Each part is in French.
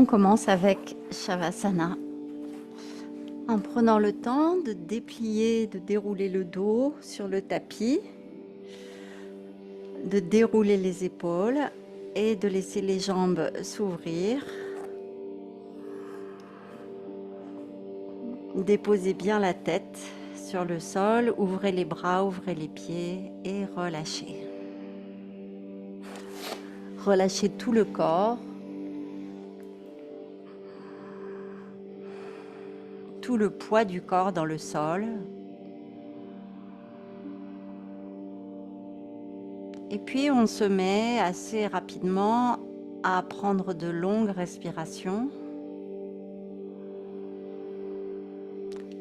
on commence avec Shavasana. En prenant le temps de déplier, de dérouler le dos sur le tapis, de dérouler les épaules et de laisser les jambes s'ouvrir. Déposez bien la tête sur le sol, ouvrez les bras, ouvrez les pieds et relâchez. Relâchez tout le corps, tout le poids du corps dans le sol. Et puis on se met assez rapidement à prendre de longues respirations.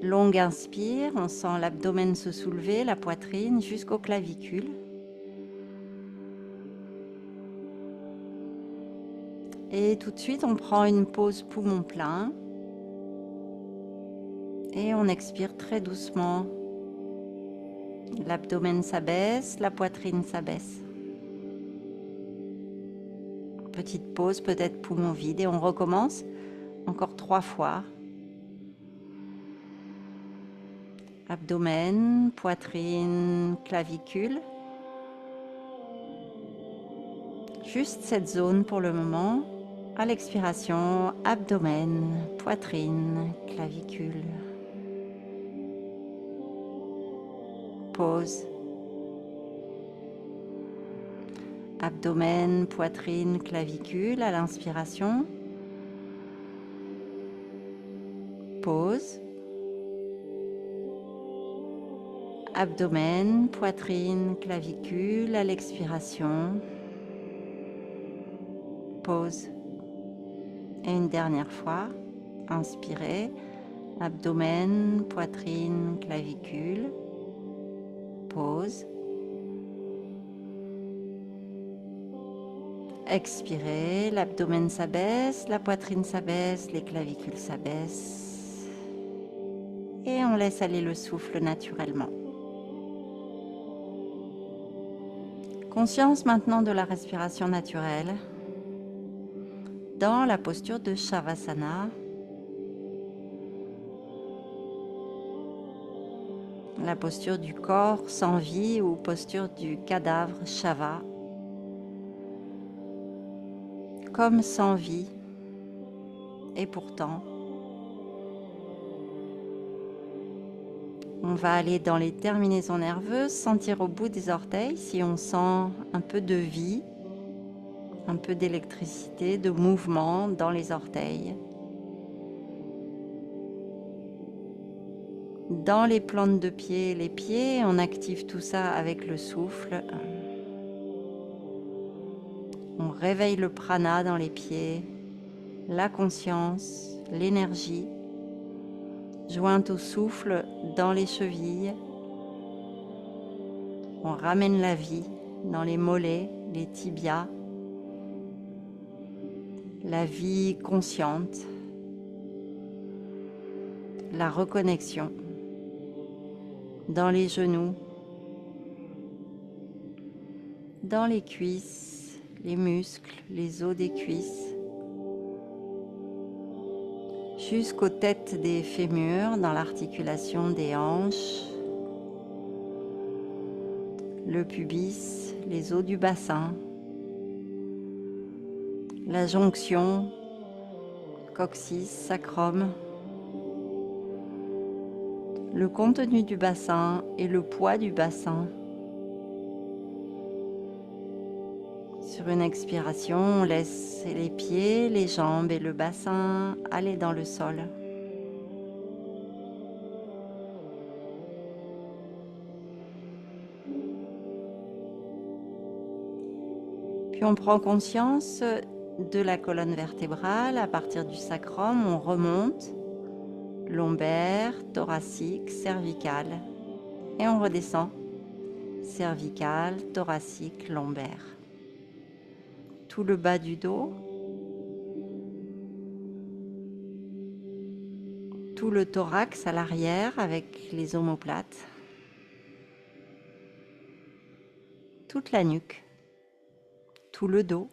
Longue inspire, on sent l'abdomen se soulever, la poitrine jusqu'aux clavicules. Et tout de suite, on prend une pause poumon plein. Et on expire très doucement. L'abdomen s'abaisse, la poitrine s'abaisse. Petite pause, peut-être poumon vide, et on recommence encore 3 fois. Abdomen, poitrine, clavicule. Juste cette zone pour le moment. À l'expiration, abdomen, poitrine, clavicule. Pause. Abdomen, poitrine, clavicule à l'inspiration. Pause. Abdomen, poitrine, clavicule à l'expiration. Pause. Et une dernière fois, inspirez. Abdomen, poitrine, clavicule. Pause. Expirez, l'abdomen s'abaisse, la poitrine s'abaisse, les clavicules s'abaissent. Et on laisse aller le souffle naturellement. Conscience maintenant de la respiration naturelle dans la posture de Shavasana. La posture du corps sans vie ou posture du cadavre Shava. Comme sans vie, et pourtant, on va aller dans les terminaisons nerveuses, sentir au bout des orteils si on sent un peu de vie, un peu d'électricité, de mouvement dans les orteils. Dans les plantes de pied, les pieds, on active tout ça avec le souffle. On réveille le prana dans les pieds, la conscience, l'énergie, jointe au souffle dans les chevilles. On ramène la vie dans les mollets, les tibias, la vie consciente, la reconnexion dans les genoux, dans les cuisses, les muscles, les os des cuisses, jusqu'aux têtes des fémurs, dans l'articulation des hanches, le pubis, les os du bassin, la jonction coccyx, sacrum, le contenu du bassin et le poids du bassin. Sur une expiration, on laisse les pieds, les jambes et le bassin aller dans le sol. Puis on prend conscience de la colonne vertébrale. À partir du sacrum, on remonte, lombaire, thoracique, cervical. Et on redescend, cervical, thoracique, lombaire. Tout le bas du dos, tout le thorax à l'arrière avec les omoplates, toute la nuque, tout le dos,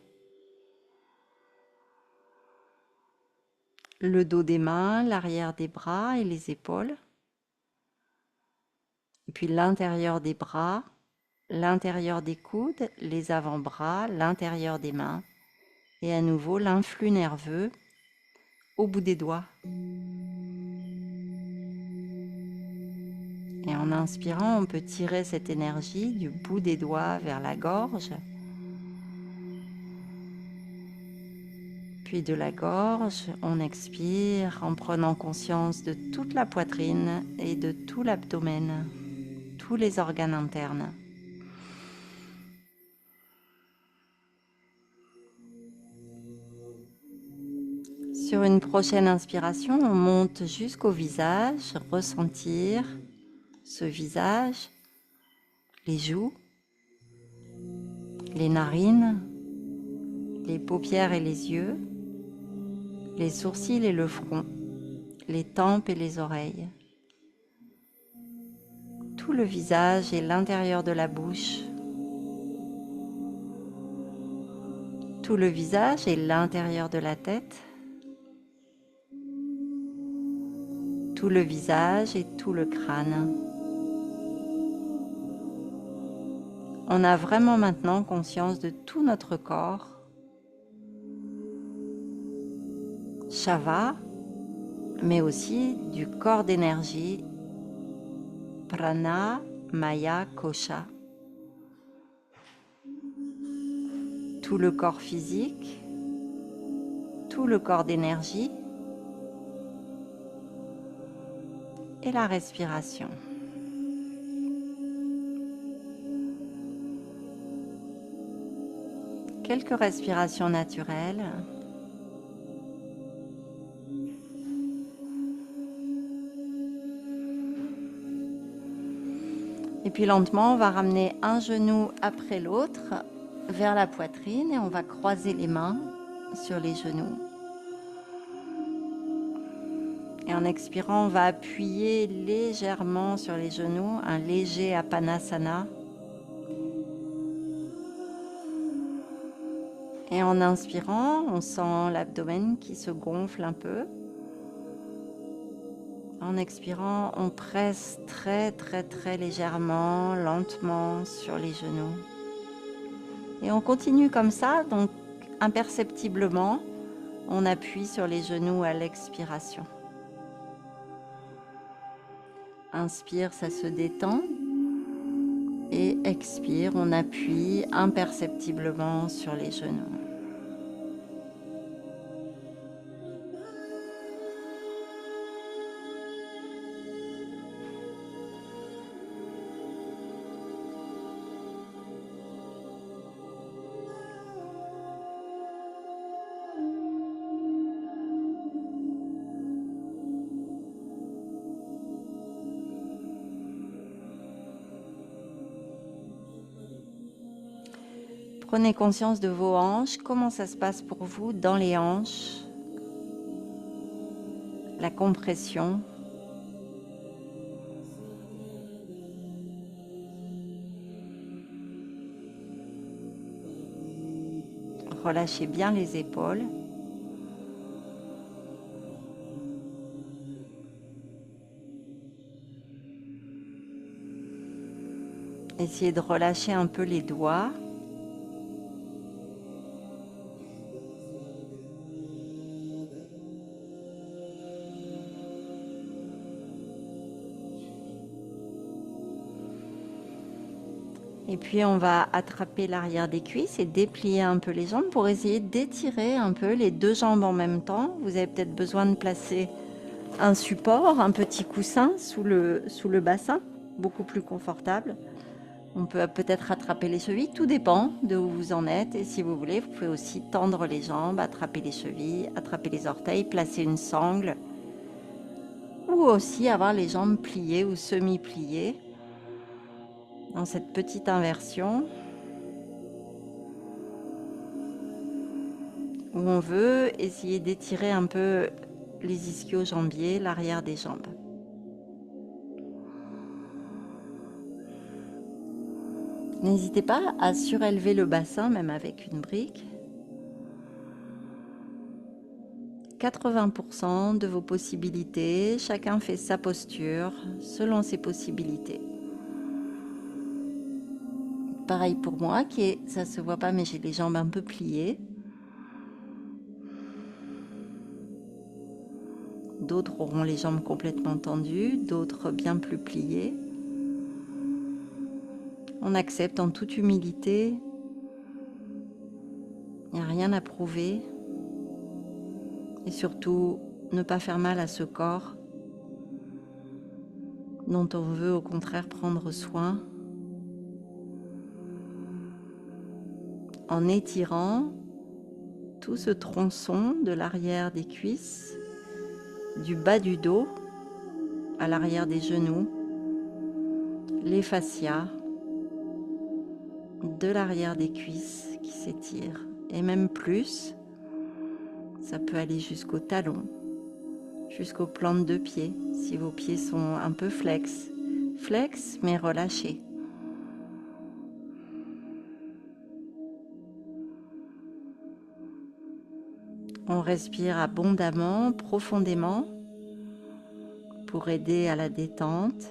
le dos des mains, l'arrière des bras et les épaules. Et puis l'intérieur des bras, l'intérieur des coudes, les avant-bras, l'intérieur des mains. Et à nouveau l'influx nerveux au bout des doigts. Et en inspirant, on peut tirer cette énergie du bout des doigts vers la gorge. Puis de la gorge, on expire en prenant conscience de toute la poitrine et de tout l'abdomen, tous les organes internes. Sur une prochaine inspiration, on monte jusqu'au visage, ressentir ce visage, les joues, les narines, les paupières et les yeux, les sourcils et le front, les tempes et les oreilles. Tout le visage et l'intérieur de la bouche. Tout le visage et l'intérieur de la tête. Tout le visage et tout le crâne. On a vraiment maintenant conscience de tout notre corps. Shava, mais aussi du corps d'énergie, Prana, Maya, Kosha. Tout le corps physique, tout le corps d'énergie et la respiration. Quelques respirations naturelles. Et puis lentement, on va ramener un genou après l'autre vers la poitrine et on va croiser les mains sur les genoux. Et en expirant, on va appuyer légèrement sur les genoux, un léger Apanasana. Et en inspirant, on sent l'abdomen qui se gonfle un peu. En expirant, on presse très légèrement, lentement sur les genoux. Et on continue comme ça, donc imperceptiblement, on appuie sur les genoux à l'expiration. Inspire, ça se détend. Et expire, on appuie imperceptiblement sur les genoux. Prenez conscience de vos hanches, comment ça se passe pour vous dans les hanches, la compression. Relâchez bien les épaules. Essayez de relâcher un peu les doigts. Et puis on va attraper l'arrière des cuisses et déplier un peu les jambes pour essayer d'étirer un peu les deux jambes en même temps. Vous avez peut-être besoin de placer un support, un petit coussin sous le bassin, beaucoup plus confortable. On peut peut-être attraper les chevilles, tout dépend de où vous en êtes. Et si vous voulez, vous pouvez aussi tendre les jambes, attraper les chevilles, attraper les orteils, placer une sangle. Ou aussi avoir les jambes pliées ou semi-pliées dans cette petite inversion où on veut essayer d'étirer un peu les ischio-jambiers, l'arrière des jambes. N'hésitez pas à surélever le bassin, même avec une brique. 80% de vos possibilités. Chacun fait sa posture selon ses possibilités. Pareil pour moi, ça se voit pas, mais j'ai les jambes un peu pliées. D'autres auront les jambes complètement tendues, d'autres bien plus pliées. On accepte en toute humilité. Il n'y a rien à prouver. Et surtout, ne pas faire mal à ce corps dont on veut au contraire prendre soin en étirant tout ce tronçon de l'arrière des cuisses, du bas du dos à l'arrière des genoux, les fascias, de l'arrière des cuisses qui s'étirent, et même plus, ça peut aller jusqu'au talon, jusqu'aux plantes de pied, si vos pieds sont un peu flex mais relâchés. On respire abondamment, profondément, pour aider à la détente.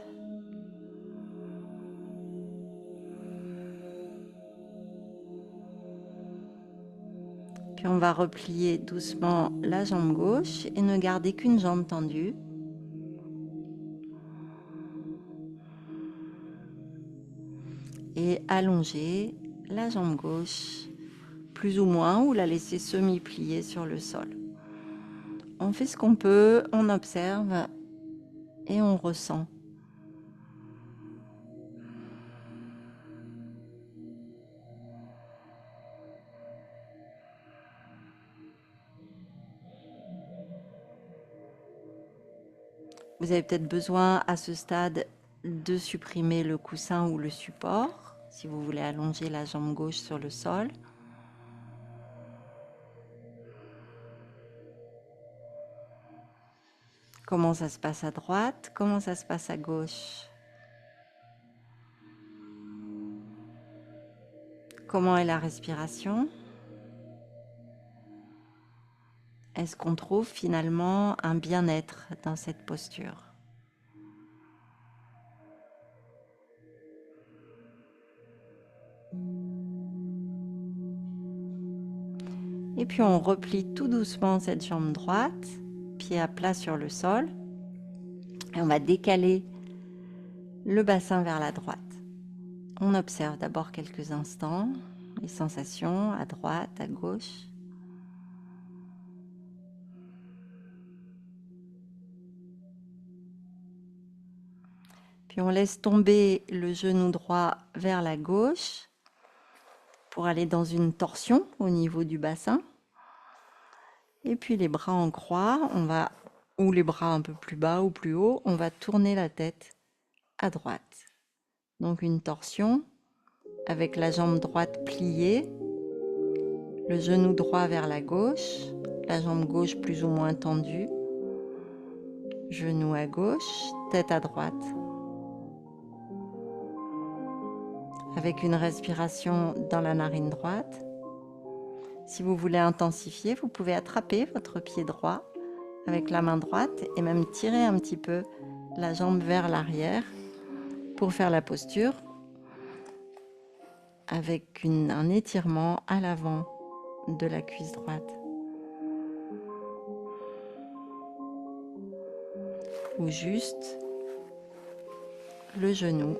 Puis on va replier doucement la jambe gauche et ne garder qu'une jambe tendue. Et allonger la jambe gauche plus ou moins, ou la laisser semi-pliée sur le sol. On fait ce qu'on peut, on observe et on ressent. Vous avez peut-être besoin à ce stade de supprimer le coussin ou le support, si vous voulez allonger la jambe gauche sur le sol. Comment ça se passe à droite? Comment ça se passe à gauche? Comment est la respiration? Est-ce qu'on trouve finalement un bien-être dans cette posture? Et puis on replie tout doucement cette jambe droite, pied à plat sur le sol. Et on va décaler le bassin vers la droite. On observe d'abord quelques instants les sensations à droite, à gauche. Puis on laisse tomber le genou droit vers la gauche pour aller dans une torsion au niveau du bassin. Et puis les bras en croix, ou les bras un peu plus bas ou plus haut, on va tourner la tête à droite. Donc une torsion avec la jambe droite pliée, le genou droit vers la gauche, la jambe gauche plus ou moins tendue, genou à gauche, tête à droite. Avec une respiration dans la narine droite. Si vous voulez intensifier, vous pouvez attraper votre pied droit avec la main droite et même tirer un petit peu la jambe vers l'arrière pour faire la posture avec un étirement à l'avant de la cuisse droite. Ou juste le genou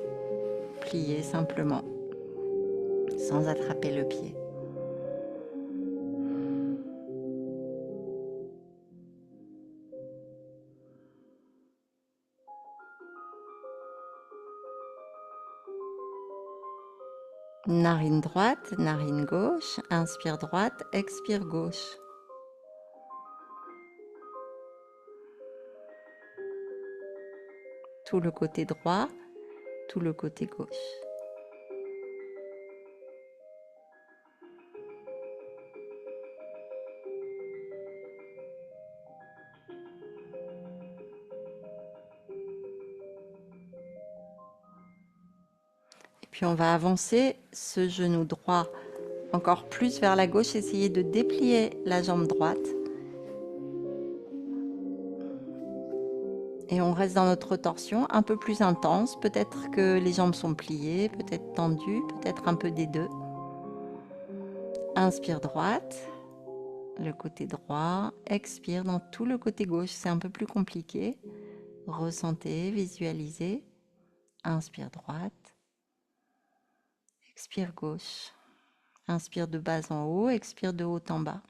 plié simplement, sans attraper le pied. Narine droite, narine gauche, inspire droite, expire gauche. Tout le côté droit, tout le côté gauche. Et puis on va avancer ce genou droit encore plus vers la gauche, essayer de déplier la jambe droite Et on reste dans notre torsion un peu plus intense. Peut-être que les jambes sont pliées, peut-être tendues, peut-être un peu des deux. Inspire droite, le côté droit. Expire dans tout le côté gauche. C'est un peu plus compliqué. Ressentez, visualisez. Inspire droite. Expire gauche. Inspire de bas en haut, expire de haut en bas.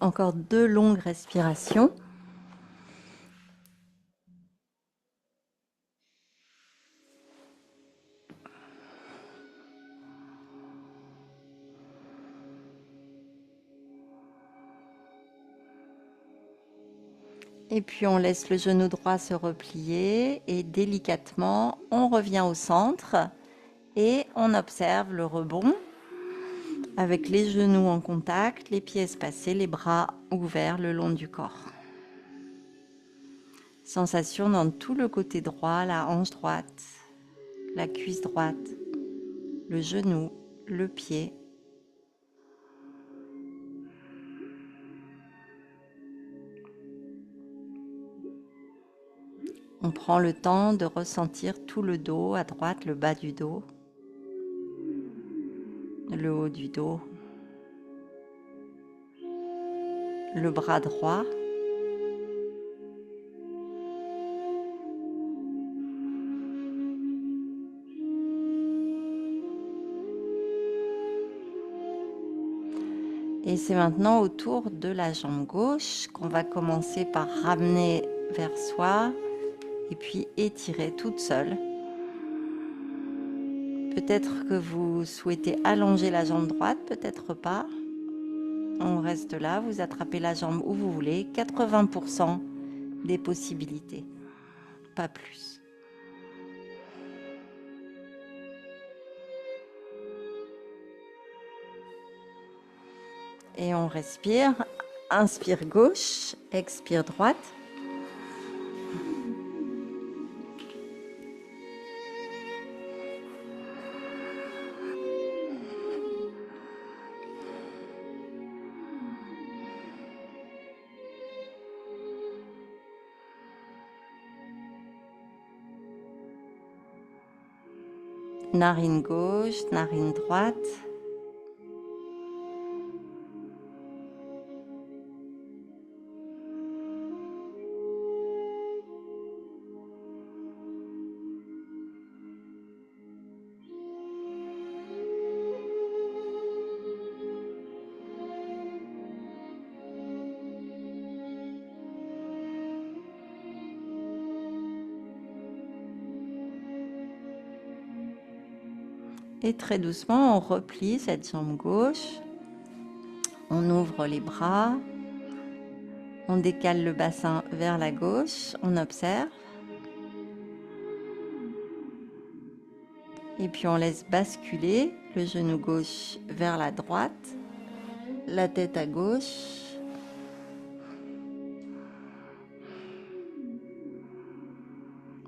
Encore 2 longues respirations. Et puis on laisse le genou droit se replier et délicatement on revient au centre et on observe le rebond avec les genoux en contact, les pieds espacés, les bras ouverts le long du corps. Sensation dans tout le côté droit, la hanche droite, la cuisse droite, le genou, le pied. On prend le temps de ressentir tout le dos, à droite le bas du dos, le haut du dos, le bras droit. Et c'est maintenant au tour de la jambe gauche qu'on va commencer par ramener vers soi et puis étirer toute seule. Peut-être que vous souhaitez allonger la jambe droite, peut-être pas. On reste là, vous attrapez la jambe où vous voulez, 80% des possibilités, pas plus. Et on respire, inspire gauche, expire droite. Narine gauche, narine droite. Et très doucement, on replie cette jambe gauche. On ouvre les bras. On décale le bassin vers la gauche. On observe. Et puis on laisse basculer le genou gauche vers la droite. La tête à gauche.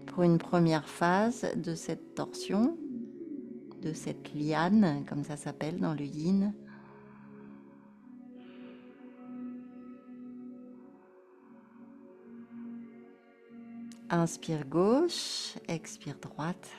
Pour une première phase de cette torsion, de cette liane, comme ça s'appelle dans le yin. Inspire gauche, expire droite.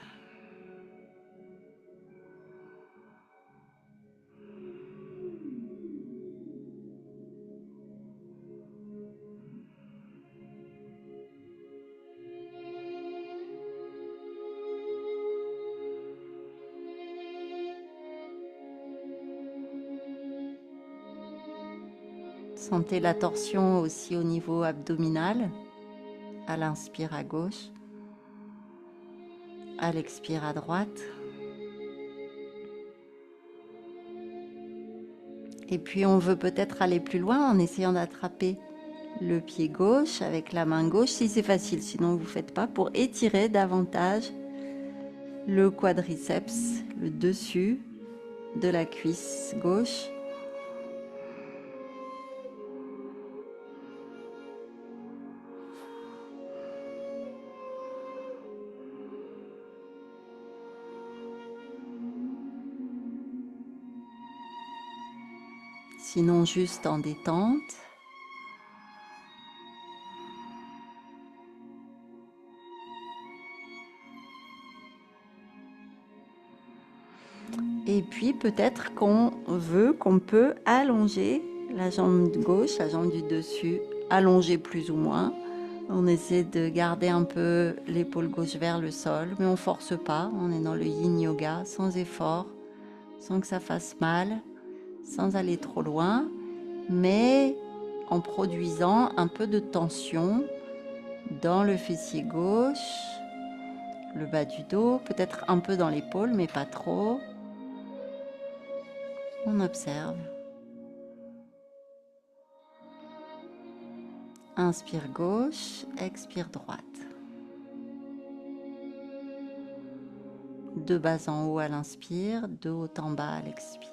Sentez la torsion aussi au niveau abdominal, à l'inspire à gauche, à l'expire à droite. Et puis on veut peut-être aller plus loin en essayant d'attraper le pied gauche avec la main gauche, si c'est facile, sinon vous ne faites pas, pour étirer davantage le quadriceps, le dessus de la cuisse gauche. sinon juste en détente. Et puis peut-être qu'on peut allonger la jambe gauche, la jambe du dessus, allonger plus ou moins. On essaie de garder un peu l'épaule gauche vers le sol, mais on force pas. On est dans le yin yoga, sans effort, sans que ça fasse mal, sans aller trop loin, mais en produisant un peu de tension dans le fessier gauche, le bas du dos, peut-être un peu dans l'épaule, mais pas trop. On observe. Inspire gauche, expire droite. De bas en haut à l'inspire, de haut en bas à l'expire.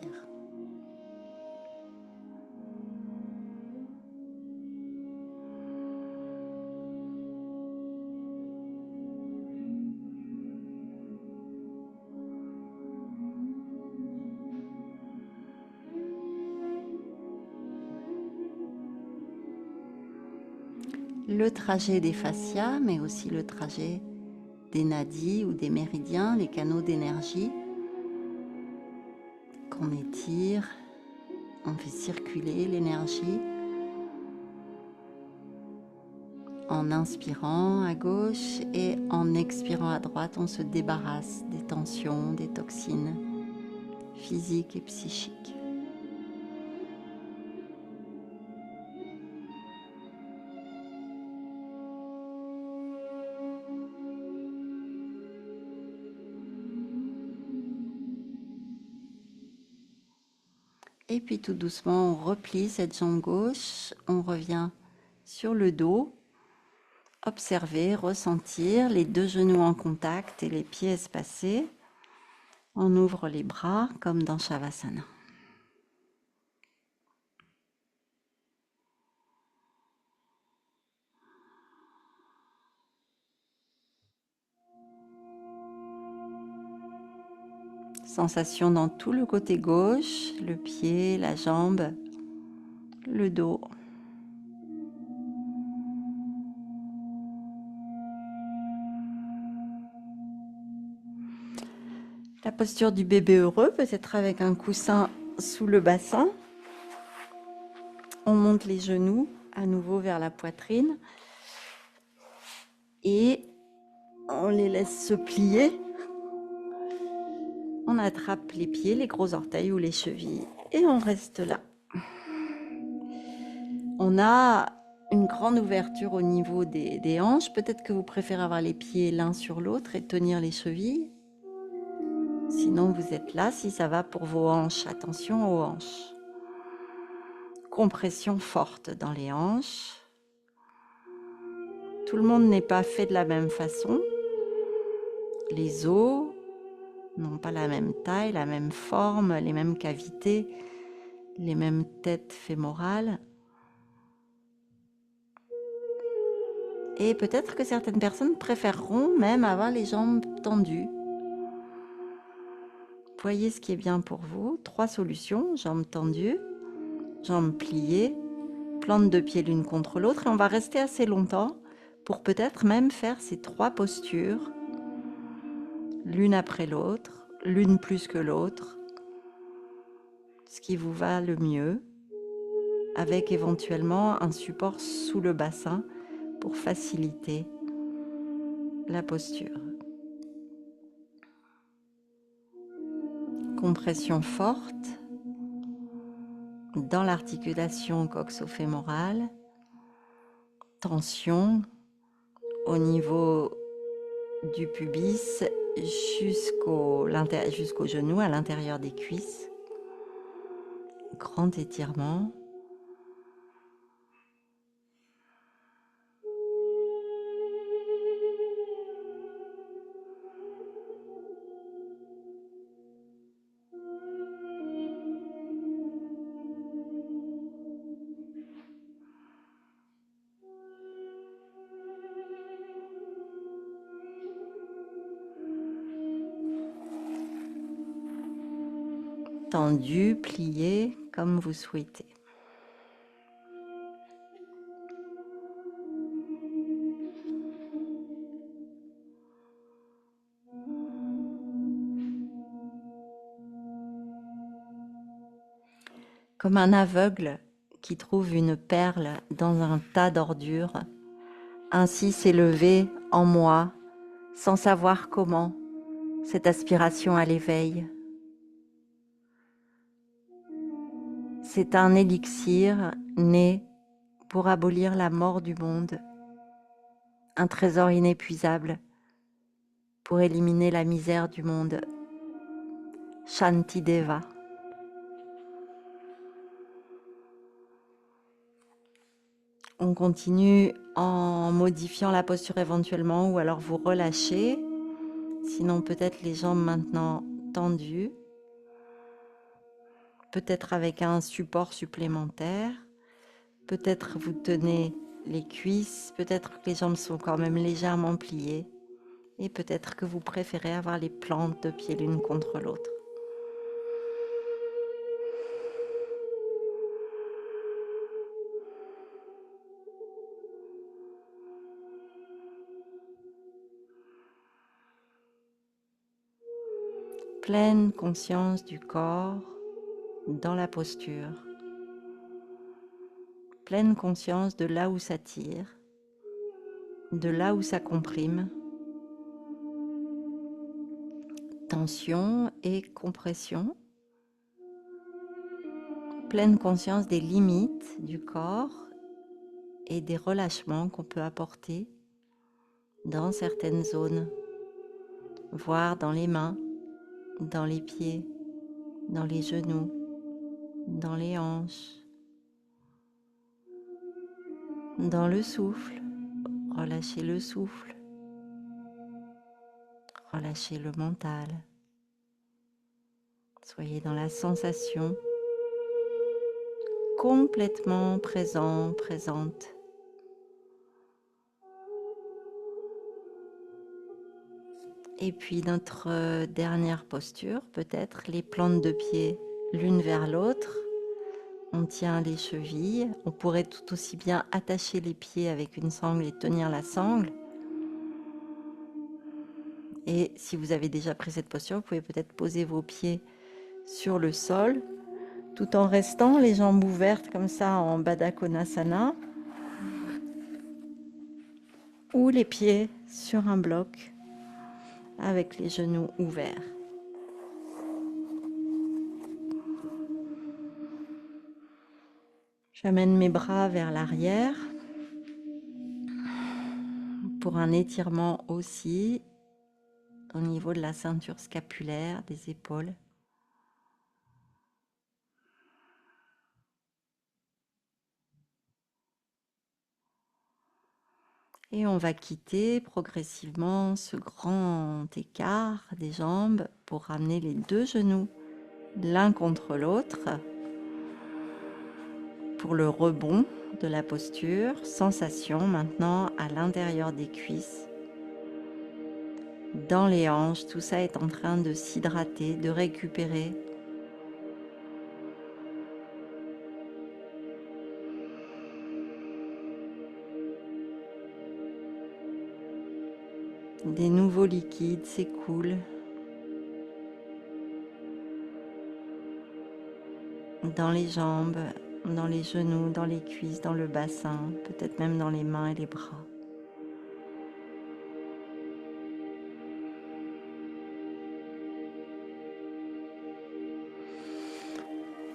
Le trajet des fascias, mais aussi le trajet des nadis ou des méridiens, les canaux d'énergie qu'on étire, on fait circuler l'énergie. En inspirant à gauche et en expirant à droite, on se débarrasse des tensions, des toxines physiques et psychiques. Et puis tout doucement, on replie cette jambe gauche, on revient sur le dos, observer, ressentir les deux genoux en contact et les pieds espacés. On ouvre les bras comme dans Shavasana. Sensation dans tout le côté gauche, le pied, la jambe, le dos. La posture du bébé heureux peut être avec un coussin sous le bassin. On monte les genoux à nouveau vers la poitrine et on les laisse se plier. On attrape les pieds, les gros orteils ou les chevilles et on reste là. On a une grande ouverture au niveau des hanches. Peut-être que vous préférez avoir les pieds l'un sur l'autre et tenir les chevilles. Sinon, vous êtes là si ça va pour vos hanches. Attention aux hanches. Compression forte dans les hanches. Tout le monde n'est pas fait de la même façon. Les os n'ont pas la même taille, la même forme, les mêmes cavités, les mêmes têtes fémorales. Et peut-être que certaines personnes préféreront même avoir les jambes tendues. Voyez ce qui est bien pour vous. 3 solutions, jambes tendues, jambes pliées, plantes de pieds l'une contre l'autre. Et on va rester assez longtemps pour peut-être même faire ces 3 postures, l'une après l'autre, l'une plus que l'autre, ce qui vous va le mieux, avec éventuellement un support sous le bassin pour faciliter la posture. Compression forte dans l'articulation coxo-fémorale, tension au niveau du pubis jusqu'au genou, à l'intérieur des cuisses. Grand étirement. Tendu, plié, comme vous souhaitez. Comme un aveugle qui trouve une perle dans un tas d'ordures, ainsi s'est levée en moi, sans savoir comment, cette aspiration à l'éveil. C'est un élixir né pour abolir la mort du monde, un trésor inépuisable pour éliminer la misère du monde. Shantideva. On continue en modifiant la posture éventuellement ou alors vous relâchez. Sinon peut-être les jambes maintenant tendues. Peut-être avec un support supplémentaire. Peut-être vous tenez les cuisses. Peut-être que les jambes sont quand même légèrement pliées. Et peut-être que vous préférez avoir les plantes de pied l'une contre l'autre. Pleine conscience du corps dans la posture. Pleine conscience de là où ça tire, de là où ça comprime. Tension et compression. Pleine conscience des limites du corps et des relâchements qu'on peut apporter dans certaines zones, voire dans les mains, dans les pieds, dans les genoux, dans les hanches, dans le souffle. Relâchez le souffle, relâchez le mental. Soyez dans la sensation, complètement présent, présente. Et puis notre dernière posture, peut-être les plantes de pied l'une vers l'autre. On tient les chevilles. On pourrait tout aussi bien attacher les pieds avec une sangle et tenir la sangle. Et si vous avez déjà pris cette posture, vous pouvez peut-être poser vos pieds sur le sol, tout en restant les jambes ouvertes comme ça en Baddha Konasana, ou les pieds sur un bloc avec les genoux ouverts. J'amène mes bras vers l'arrière pour un étirement aussi au niveau de la ceinture scapulaire, des épaules. Et on va quitter progressivement ce grand écart des jambes pour ramener les deux genoux l'un contre l'autre pour le rebond de la posture. Sensation maintenant à l'intérieur des cuisses, dans les hanches. Tout ça est en train de s'hydrater, de récupérer. Des nouveaux liquides s'écoulent dans les jambes, dans les genoux, dans les cuisses, dans le bassin, peut-être même dans les mains et les bras.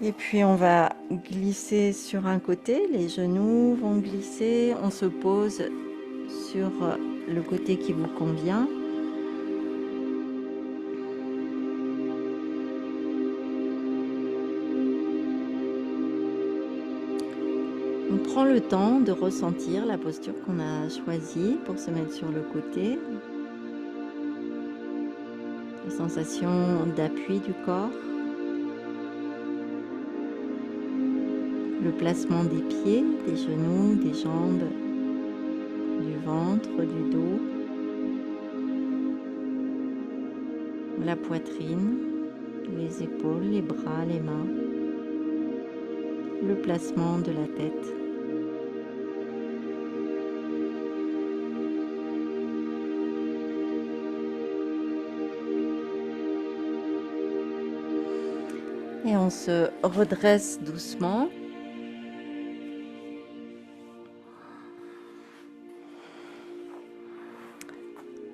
Et puis on va glisser sur un côté, les genoux vont glisser, on se pose sur le côté qui vous convient. On prend le temps de ressentir la posture qu'on a choisie pour se mettre sur le côté. Les sensations d'appui du corps. Le placement des pieds, des genoux, des jambes, du ventre, du dos. La poitrine, les épaules, les bras, les mains. le placement de la tête. Et on se redresse doucement.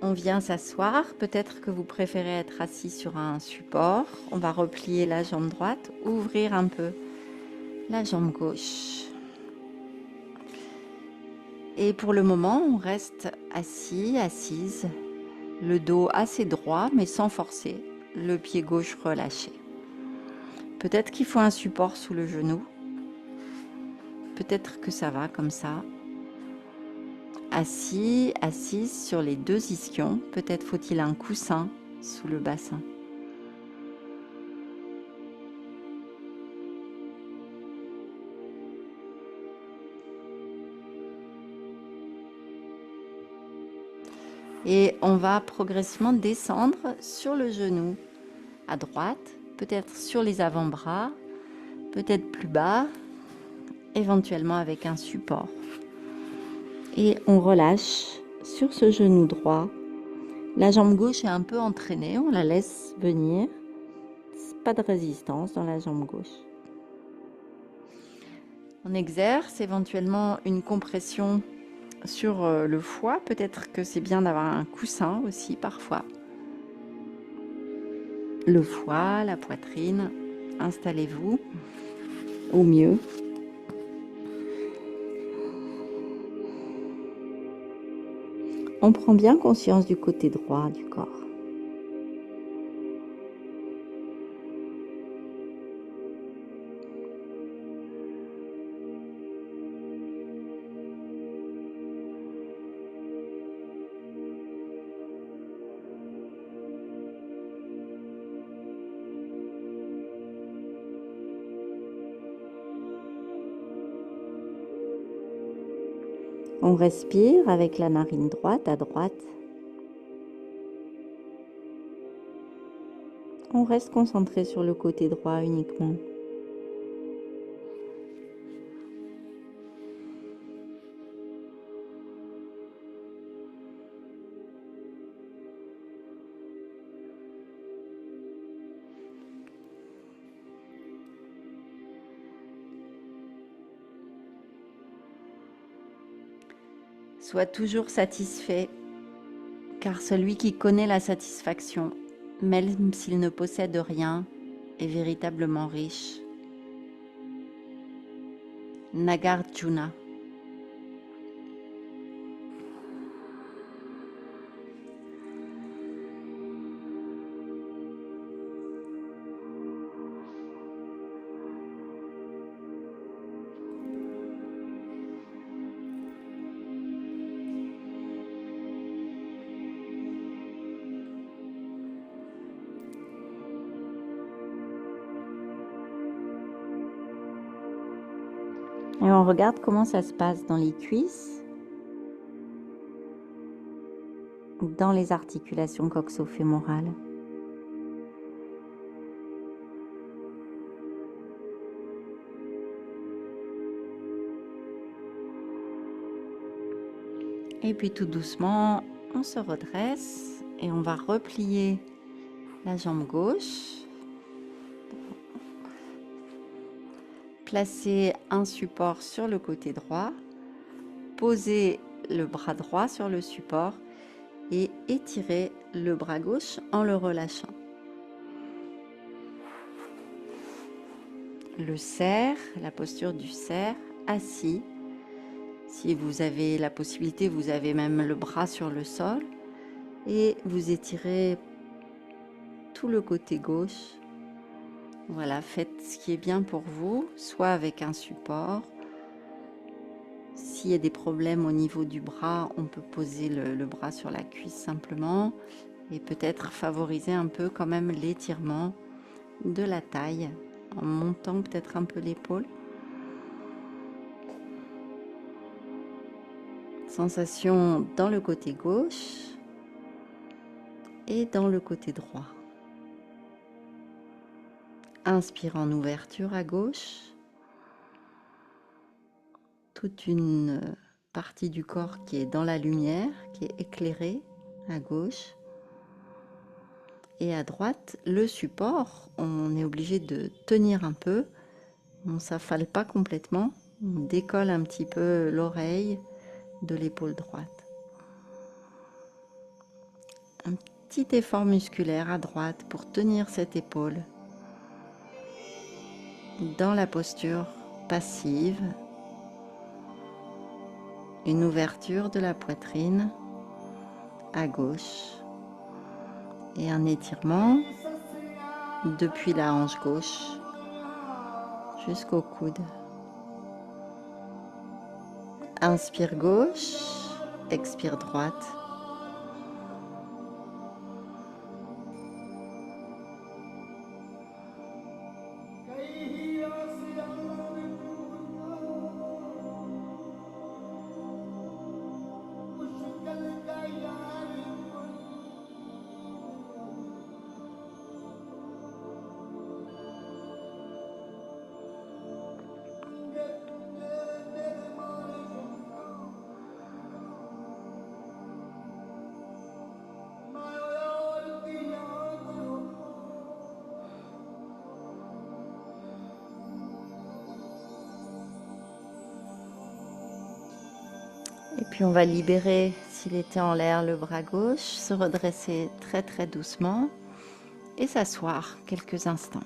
On vient s'asseoir. Peut-être que vous préférez être assis sur un support. On va replier la jambe droite, ouvrir un peu la jambe gauche. Et pour le moment, on reste assis, assise, le dos assez droit mais sans forcer, le pied gauche relâché. Peut-être qu'il faut un support sous le genou. Peut-être que ça va comme ça. Assis, assise sur les deux ischions. Peut-être faut-il un coussin sous le bassin. Et on va progressivement descendre sur le genou à droite, peut-être sur les avant-bras, peut-être plus bas, éventuellement avec un support. Et on relâche sur ce genou droit. La jambe gauche est un peu entraînée, on la laisse venir. Pas de résistance dans la jambe gauche. On exerce éventuellement une compression sur le foie. Peut-être que c'est bien d'avoir un coussin aussi parfois. Le foie, la poitrine, installez-vous au mieux. On prend bien conscience du côté droit du corps. On respire avec la narine droite à droite. On reste concentré sur le côté droit uniquement. Sois toujours satisfait, car celui qui connaît la satisfaction, même s'il ne possède rien, est véritablement riche. Nagarjuna. Et on regarde comment ça se passe dans les cuisses, dans les articulations coxo-fémorales. Et puis tout doucement, on se redresse et on va replier la jambe gauche. Placer un support sur le côté droit. Poser le bras droit sur le support et étirer le bras gauche en le relâchant. Le cerf, la posture du cerf, assis. Si vous avez la possibilité, vous avez même le bras sur le sol et vous étirez tout le côté gauche. Voilà, faites ce qui est bien pour vous, soit avec un support. S'il y a des problèmes au niveau du bras, on peut poser le bras sur la cuisse simplement et peut-être favoriser un peu quand même l'étirement de la taille en montant peut-être un peu l'épaule. Sensation dans le côté gauche et dans le côté droit. Inspire en ouverture à gauche. toute une partie du corps qui est dans la lumière, qui est éclairée à gauche. Et à droite, le support, on est obligé de tenir un peu. On ne s'affale pas complètement. On décolle un petit peu l'oreille de l'épaule droite. Un petit effort musculaire à droite pour tenir cette épaule dans la posture passive. Une ouverture de la poitrine à gauche et un étirement depuis la hanche gauche jusqu'au coude. Inspire gauche, expire droite. Et puis on va libérer, s'il était en l'air, le bras gauche, se redresser très très doucement et s'asseoir quelques instants.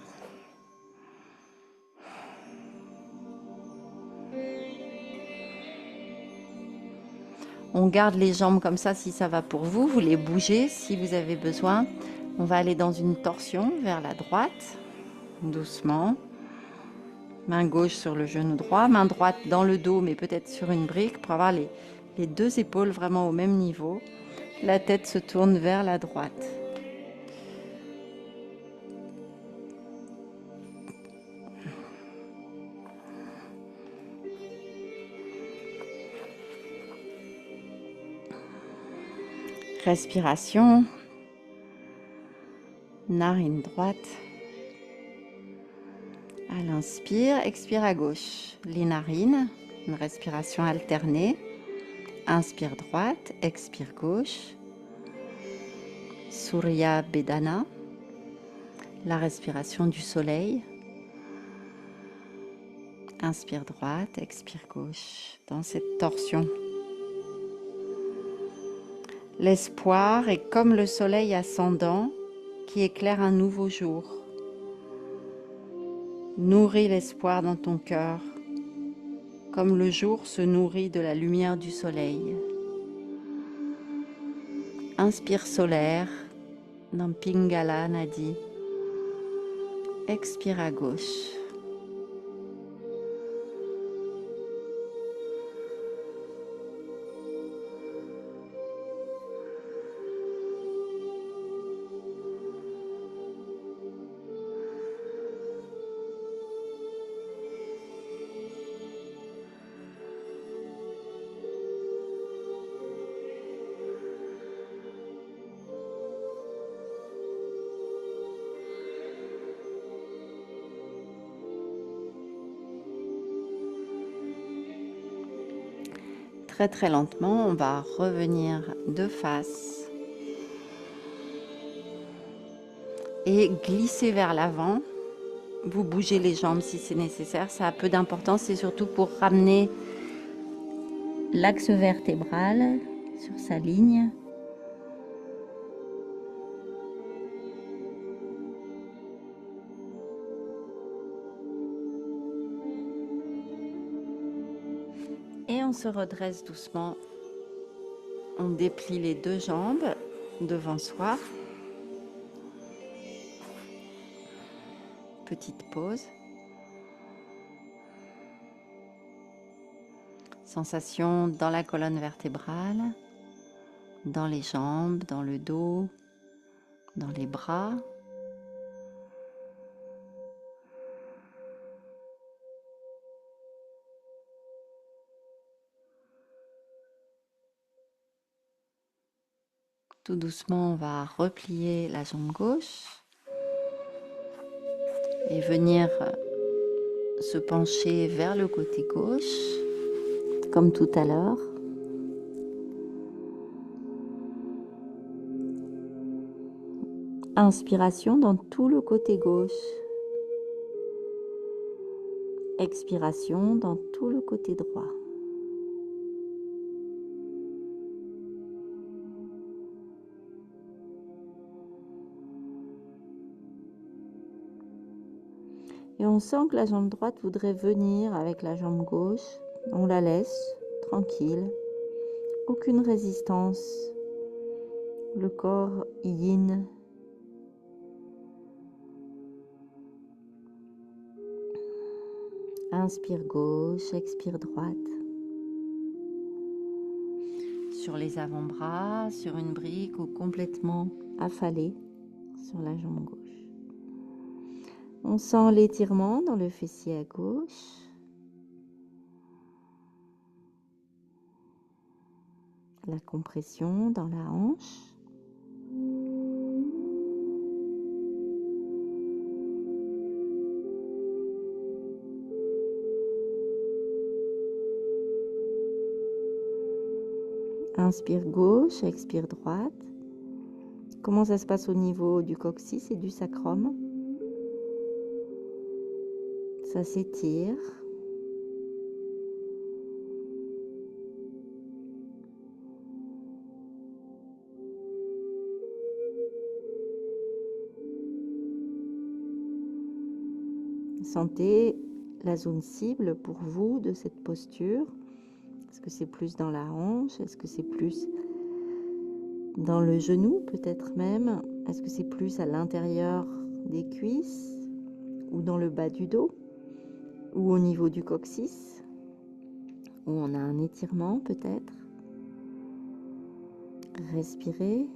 On garde les jambes comme ça si ça va pour vous, vous les bougez si vous avez besoin. On va aller dans une torsion vers la droite, doucement. Main gauche sur le genou droit, main droite dans le dos mais peut-être sur une brique pour avoir les deux épaules vraiment au même niveau. La tête se tourne vers la droite. Respiration, narine droite. À l'inspire, expire à gauche. Les narines, une respiration alternée. Inspire droite, expire gauche. Surya Bedana, la respiration du soleil. Inspire droite, expire gauche dans cette torsion. L'espoir est comme le soleil ascendant qui éclaire un nouveau jour. Nourris l'espoir dans ton cœur, comme le jour se nourrit de la lumière du soleil. Inspire solaire dans Pingala Nadi. Expire à gauche. Très très lentement, on va revenir de face et glisser vers l'avant. Vous bougez les jambes si c'est nécessaire, ça a peu d'importance, c'est surtout pour ramener l'axe vertébral sur sa ligne. Et on se redresse doucement. On déplie les deux jambes devant soi. Petite pause. Sensation dans la colonne vertébrale, dans les jambes, dans le dos, dans les bras. Tout doucement, on va replier la jambe gauche et venir se pencher vers le côté gauche comme tout à l'heure. Inspiration dans tout le côté gauche. Expiration dans tout le côté droit. Et on sent que la jambe droite voudrait venir avec la jambe gauche. On la laisse tranquille. Aucune résistance. Le corps yin. Inspire gauche, expire droite. Sur les avant-bras, sur une brique ou complètement affalé sur la jambe gauche. On sent l'étirement dans le fessier à gauche. La compression dans la hanche. Inspire gauche, expire droite. Comment ça se passe au niveau du coccyx et du sacrum? Ça s'étire. Sentez la zone cible pour vous de cette posture. Est-ce que c'est plus dans la hanche? Est-ce que c'est plus dans le genou peut-être même? Est-ce que c'est plus à l'intérieur des cuisses ou dans le bas du dos ou au niveau du coccyx où on a un étirement peut-être? Respirez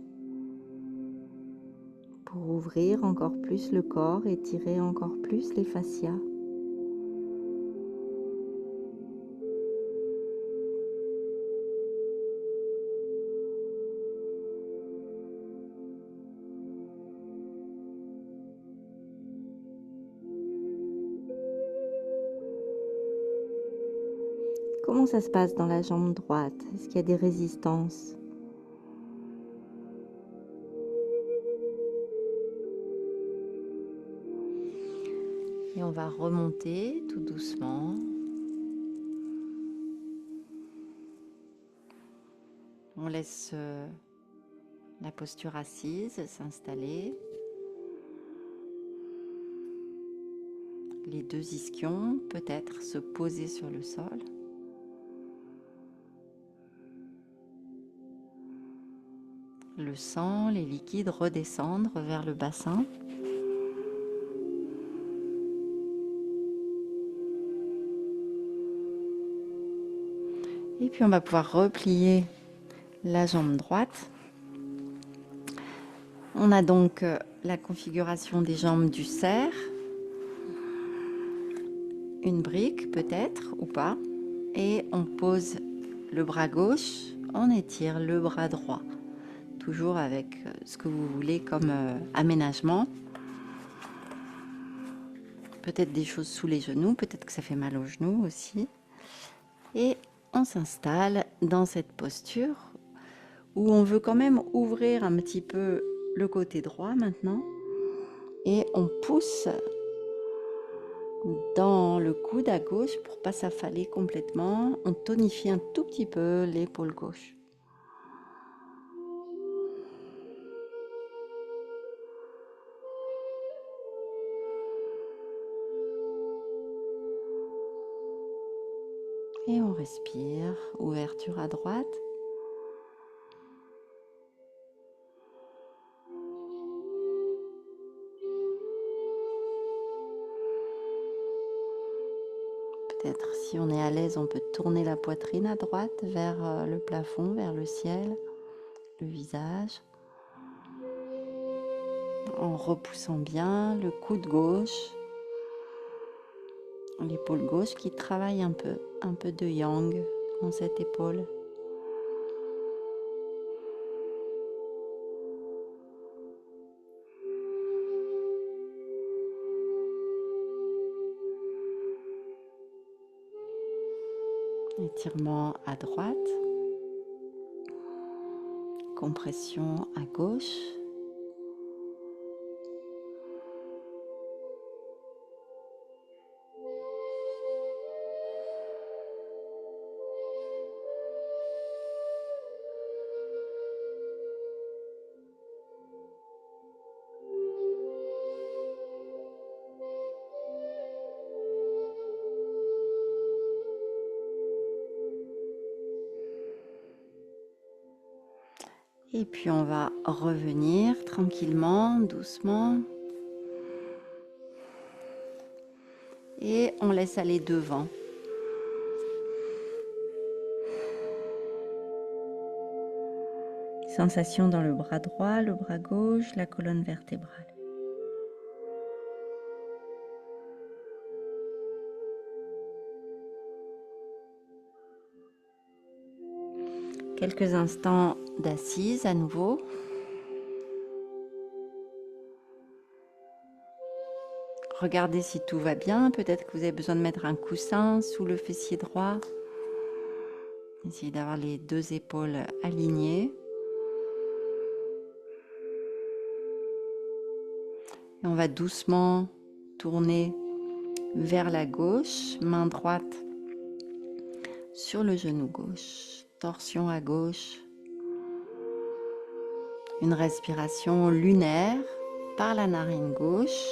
pour ouvrir encore plus le corps, étirer encore plus les fascias. Comment ça se passe dans la jambe droite? Est-ce qu'il y a des résistances? Et on va remonter tout doucement. On laisse la posture assise s'installer. Les deux ischions peut-être se poser sur le sol. Le sang, les liquides redescendre vers le bassin. Et puis on va pouvoir replier la jambe droite. On a donc la configuration des jambes du cerf. Une brique peut-être ou pas. Et on pose le bras gauche, on étire le bras droit. Toujours avec ce que vous voulez comme aménagement. Peut-être des choses sous les genoux, peut-être que ça fait mal aux genoux aussi. Et on s'installe dans cette posture où on veut quand même ouvrir un petit peu le côté droit maintenant. Et on pousse dans le coude à gauche pour ne pas s'affaler complètement. On tonifie un tout petit peu l'épaule gauche. Et on respire, ouverture à droite. Peut-être si on est à l'aise, on peut tourner la poitrine à droite vers le plafond, vers le ciel, le visage. En repoussant bien le coude gauche, l'épaule gauche qui travaille un peu de yang dans cette épaule. Étirement à droite, compression à gauche. Et puis on va revenir tranquillement, doucement. Et on laisse aller devant. Sensation dans le bras droit, le bras gauche, la colonne vertébrale. Quelques instants d'assise à nouveau. Regardez si tout va bien. Peut-être que vous avez besoin de mettre un coussin sous le fessier droit. Essayez d'avoir les deux épaules alignées. Et on va doucement tourner vers la gauche, main droite sur le genou gauche, torsion à gauche. Une respiration lunaire par la narine gauche.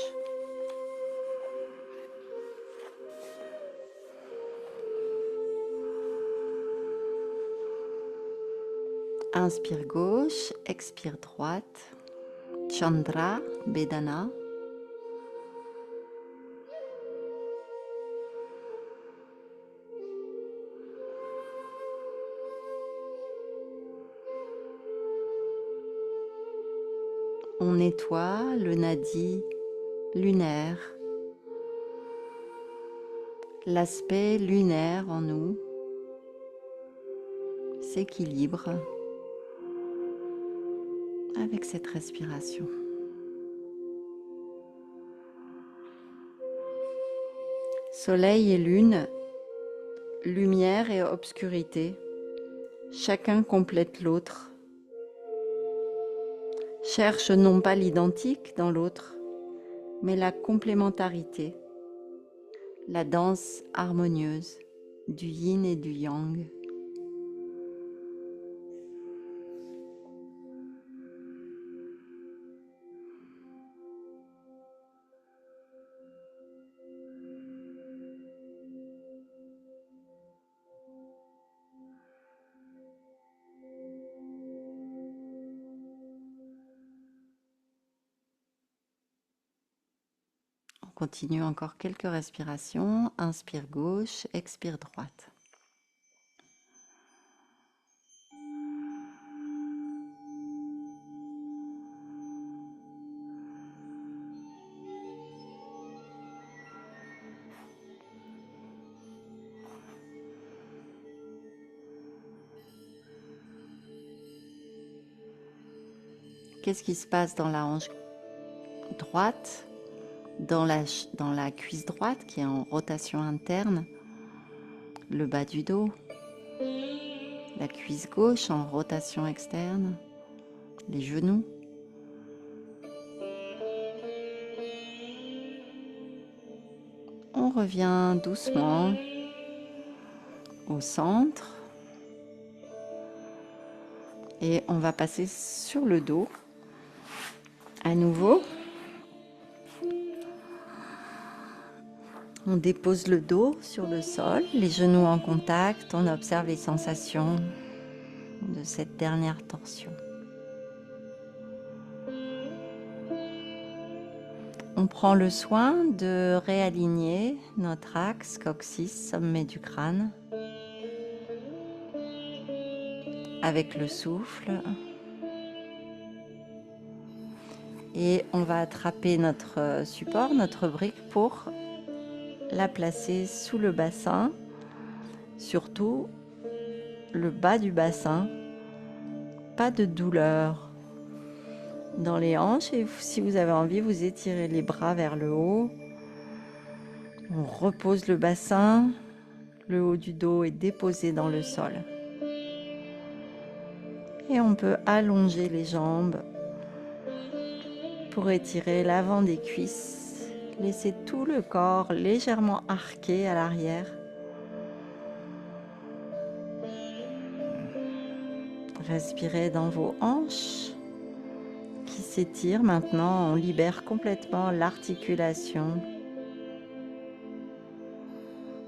Inspire gauche, expire droite. Chandra, Bedana. On nettoie le nadi lunaire, l'aspect lunaire en nous s'équilibre avec cette respiration. Soleil et lune, lumière et obscurité, chacun complète l'autre. Cherche non pas l'identique dans l'autre, mais la complémentarité, la danse harmonieuse du yin et du yang. On continue encore quelques respirations. Inspire gauche, expire droite. Qu'est-ce qui se passe dans la hanche droite, dans la cuisse droite qui est en rotation interne, le bas du dos, la cuisse gauche en rotation externe, les genoux. On revient doucement au centre et on va passer sur le dos à nouveau. On dépose le dos sur le sol, les genoux en contact, on observe les sensations de cette dernière torsion. On prend le soin de réaligner notre axe coccyx, sommet du crâne, avec le souffle. Et on va attraper notre support, notre brique, pour la placer sous le bassin, surtout le bas du bassin. Pas de douleur dans les hanches, et si vous avez envie, vous étirez les bras vers le haut. On repose le bassin, Le haut du dos est déposé dans le sol. Et on peut allonger les jambes pour étirer l'avant des cuisses. Laissez tout le corps légèrement arqué à l'arrière. Respirez dans vos hanches qui s'étirent. Maintenant, on libère complètement l'articulation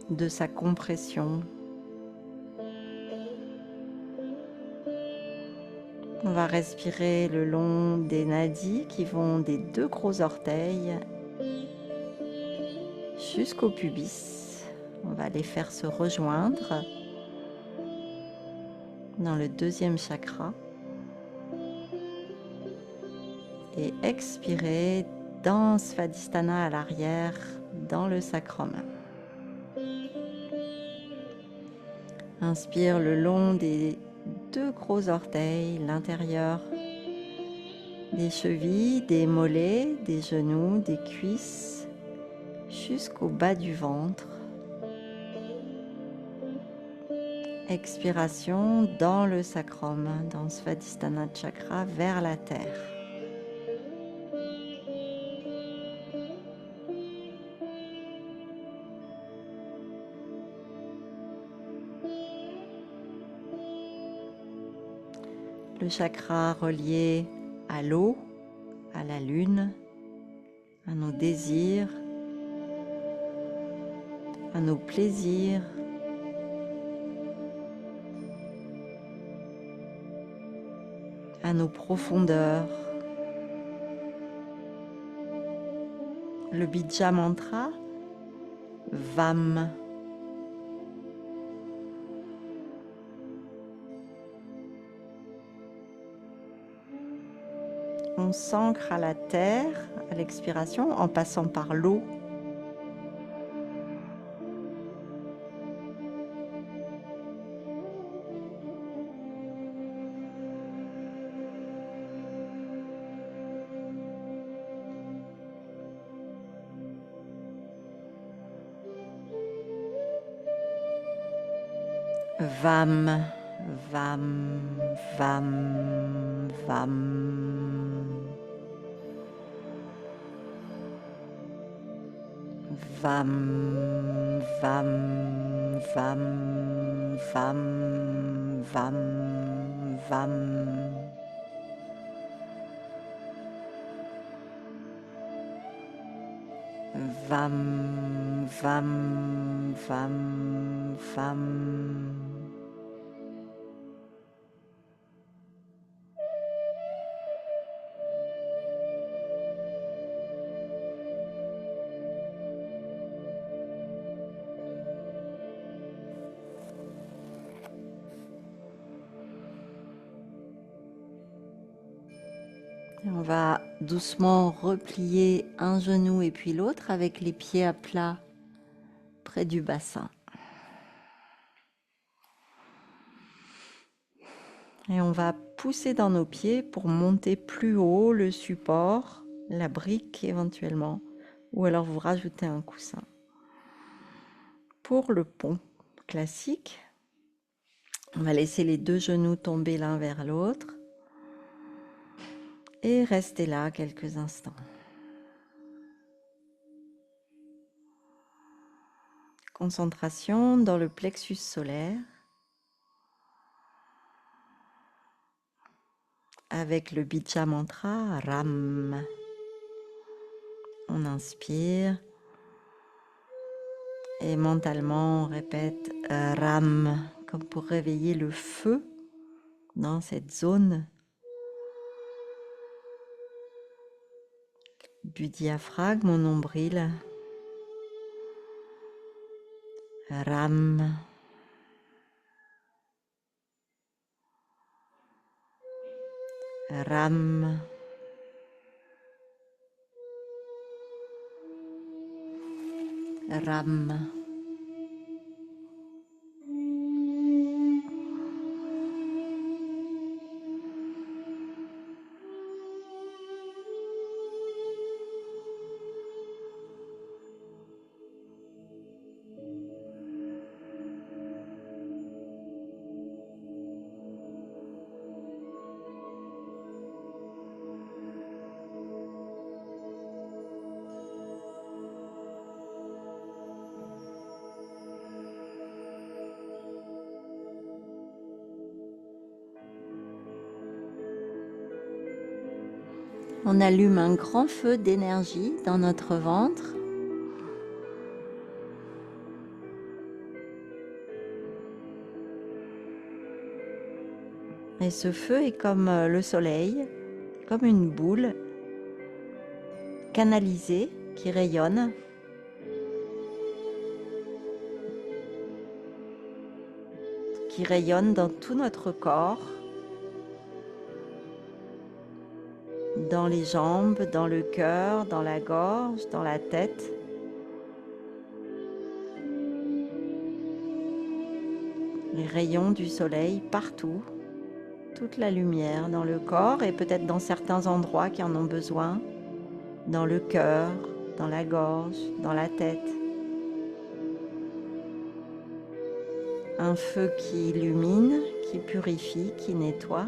de sa compression. On va respirer le long des nadis qui vont des 2 gros orteils jusqu'au pubis. On va les faire se rejoindre dans le 2e chakra. Et expirez dans Svadhisthana à l'arrière, dans le sacrum. Inspire le long des 2 gros orteils, l'intérieur des chevilles, des mollets, des genoux, des cuisses, jusqu'au bas du ventre. Expiration dans le sacrum, dans Svadhisthana chakra, vers la terre. Le chakra relié à l'eau, à la lune, à nos désirs, à nos plaisirs, à nos profondeurs. Le Bija Mantra, VAM. On s'ancre à la terre à l'expiration en passant par l'eau. VAM, VAM, VAM, VAM. VAM, VAM, VAM, VAM, VAM, VAM. VAM, VAM, VAM, VAM. Et on va doucement replier un genou et puis l'autre avec les pieds à plat près du bassin. Et on va pousser dans nos pieds pour monter plus haut le support, la brique éventuellement, ou alors vous rajoutez un coussin. Pour le pont classique, on va laisser les 2 genoux tomber l'un vers l'autre et rester là quelques instants. Concentration dans le plexus solaire avec le Bija Mantra RAM. On inspire et mentalement on répète RAM comme pour réveiller le feu dans cette zone du diaphragme au nombril. RAM. RAM. RAM. On allume un grand feu d'énergie dans notre ventre. Et ce feu est comme le soleil, comme une boule canalisée qui rayonne. Qui rayonne dans tout notre corps, dans les jambes, dans le cœur, dans la gorge, dans la tête. Les rayons du soleil partout, toute la lumière dans le corps et peut-être dans certains endroits qui en ont besoin, dans le cœur, dans la gorge, dans la tête. Un feu qui illumine, qui purifie, qui nettoie.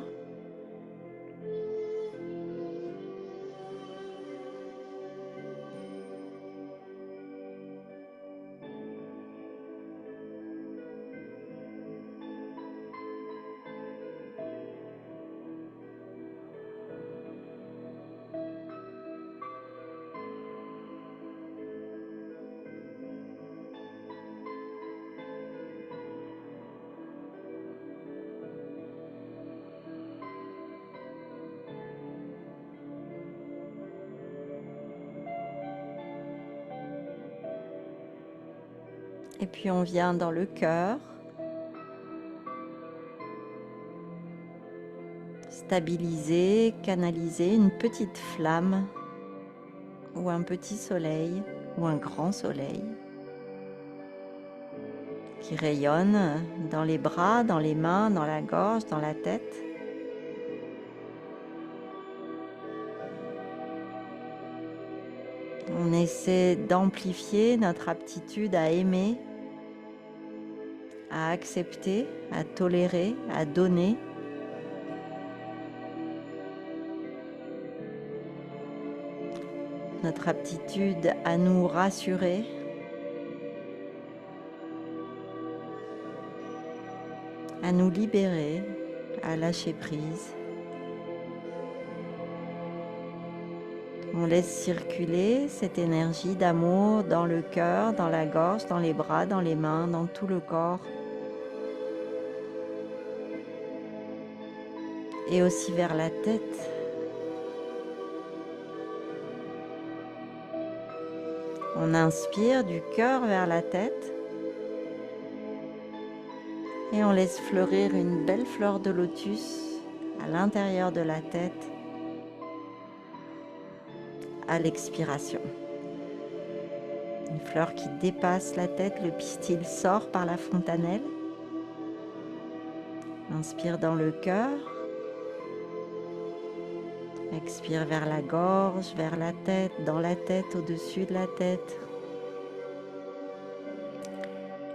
Et puis on vient dans le cœur, stabiliser, canaliser une petite flamme ou un petit soleil ou un grand soleil qui rayonne dans les bras, dans les mains, dans la gorge, dans la tête. On essaie d'amplifier notre aptitude à aimer, à accepter, à tolérer, à donner. Notre aptitude à nous rassurer, à nous libérer, à lâcher prise. On laisse circuler cette énergie d'amour dans le cœur, dans la gorge, dans les bras, dans les mains, dans tout le corps. Et aussi vers la tête. On inspire du cœur vers la tête. Et on laisse fleurir une belle fleur de lotus à l'intérieur de la tête à l'expiration. Une fleur qui dépasse la tête, le pistil sort par la fontanelle. Inspire dans le cœur. Expire vers la gorge, vers la tête, dans la tête, au-dessus de la tête.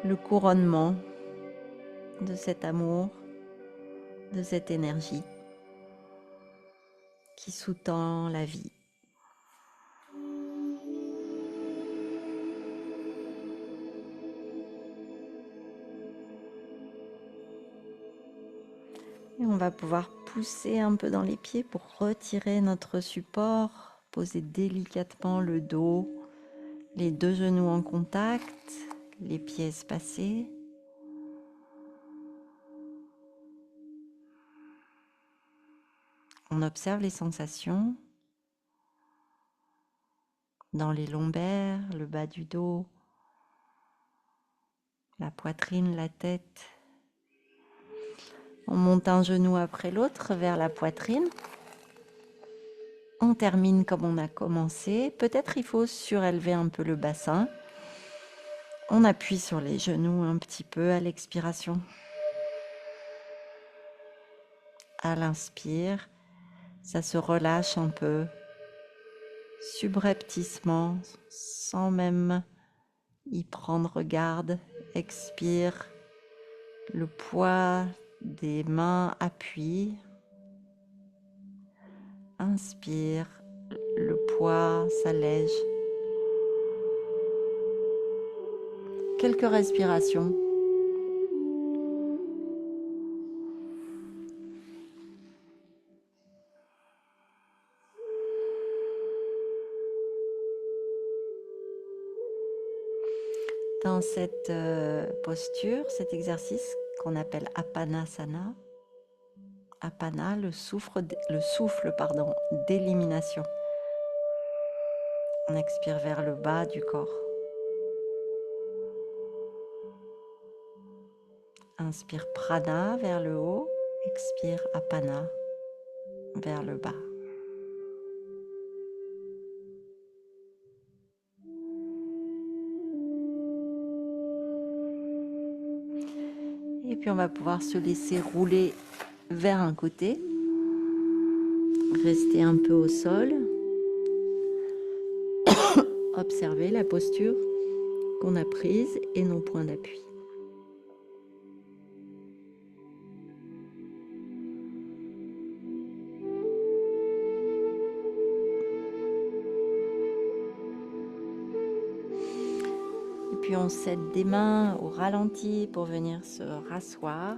Le couronnement de cet amour, de cette énergie qui sous-tend la vie. Et on va pouvoir pousser un peu dans les pieds pour retirer notre support, poser délicatement le dos, les deux genoux en contact, les pieds espacés. On observe les sensations dans les lombaires, le bas du dos, la poitrine, la tête. On monte un genou après l'autre vers la poitrine. On termine comme on a commencé. Peut-être il faut surélever un peu le bassin. On appuie sur les genoux un petit peu à l'expiration. À l'inspire, ça se relâche un peu, subrepticement, sans même y prendre garde. Expire, le poids des mains appuie. Inspire, le poids s'allège. Quelques respirations. dans cette posture, cet exercice qu'on appelle Apanasana. Apana, le souffle d'élimination. On expire vers le bas du corps. Inspire prana vers le haut, expire apana vers le bas. Et puis on va pouvoir se laisser rouler vers un côté, rester un peu au sol, observer la posture qu'on a prise et nos points d'appui. Et puis on s'aide des mains au ralenti pour venir se rasseoir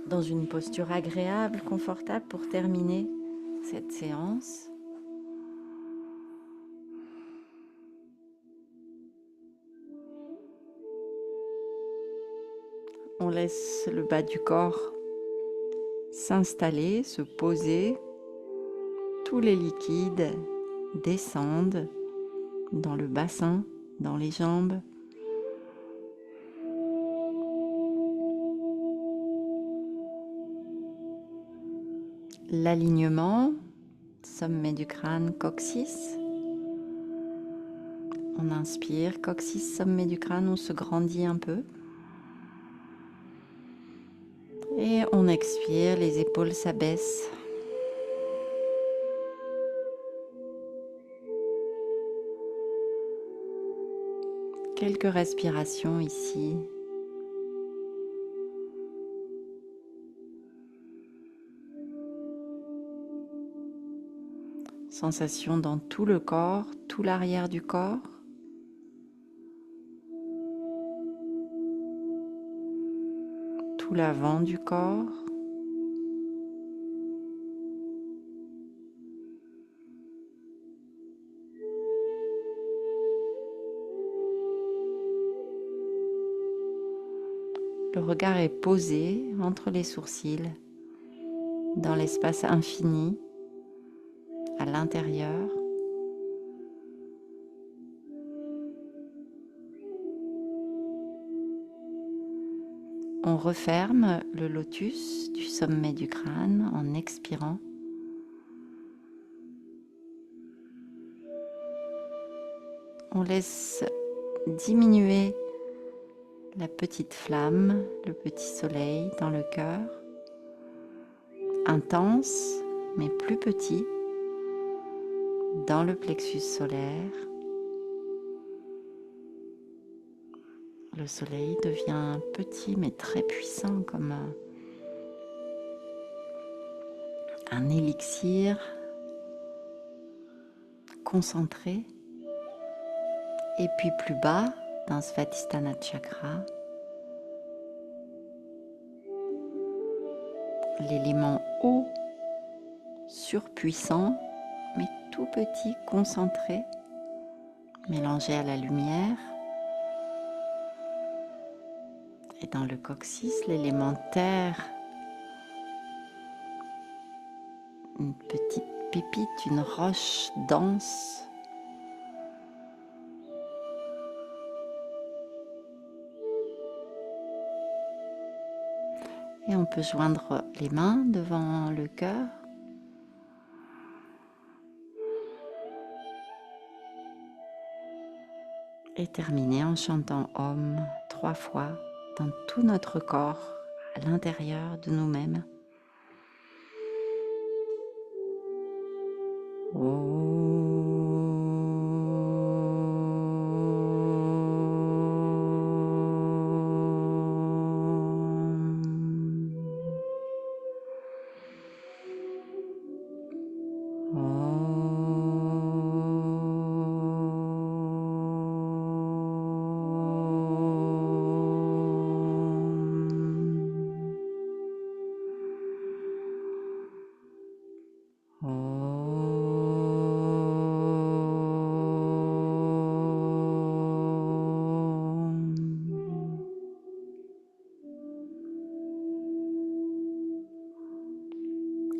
dans une posture agréable, confortable pour terminer cette séance. On laisse le bas du corps s'installer, se poser. Tous les liquides descendent dans le bassin, dans les jambes. L'alignement, sommet du crâne, coccyx. On inspire, coccyx, sommet du crâne, on se grandit un peu. Et on expire, les épaules s'abaissent. Quelques respirations ici. Sensation dans tout le corps, tout l'arrière du corps. Tout l'avant du corps. Le regard est posé entre les sourcils, dans l'espace infini, à l'intérieur. On referme le lotus du sommet du crâne en expirant. On laisse diminuer la petite flamme, le petit soleil dans le cœur, intense mais plus petit, dans le plexus solaire. Le soleil devient petit mais très puissant, comme un élixir concentré. Et puis plus bas, dans Svadhisthana Chakra, l'élément eau, surpuissant, mais tout petit, concentré, mélangé à la lumière. Et dans le coccyx, l'élément terre, une petite pépite, une roche dense. Et on peut joindre les mains devant le cœur. Et terminer en chantant Om 3 fois dans tout notre corps, à l'intérieur de nous-mêmes.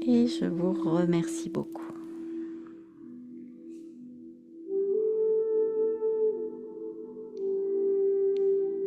et je vous remercie beaucoup.